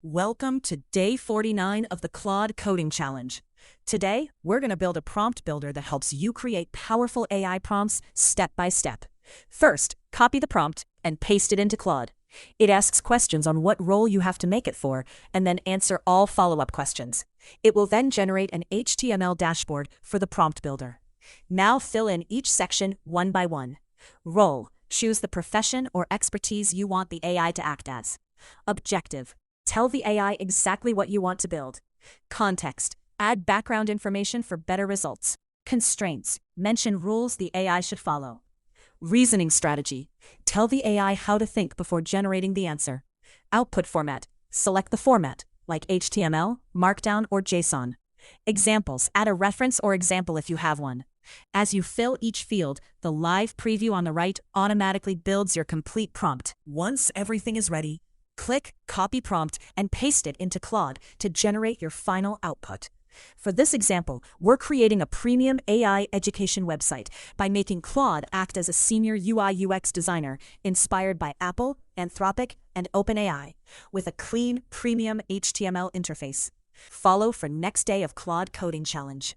Welcome to day 49 of the Claude Coding Challenge. Today, we're going to build a prompt builder that helps you create powerful AI prompts step by step. First, copy the prompt and paste it into Claude. It asks questions on what role you have to make it for, and then answer all follow-up questions. It will then generate an HTML dashboard for the prompt builder. Now fill in each section one by one. Role: choose the profession or expertise you want the AI to act as. Objective: tell the AI exactly what you want to build. Context: add background information for better results. Constraints: mention rules the AI should follow. Reasoning strategy: tell the AI how to think before generating the answer. Output format: select the format, like HTML, Markdown, or JSON. Examples: add a reference or example if you have one. As you fill each field, the live preview on the right automatically builds your complete prompt. Once everything is ready, click Copy Prompt and paste it into Claude to generate your final output. For this example, we're creating a premium AI education website by making Claude act as a senior UI/UX designer inspired by Apple, Anthropic, and OpenAI, with a clean, premium HTML interface. Follow for next day of Claude Coding Challenge.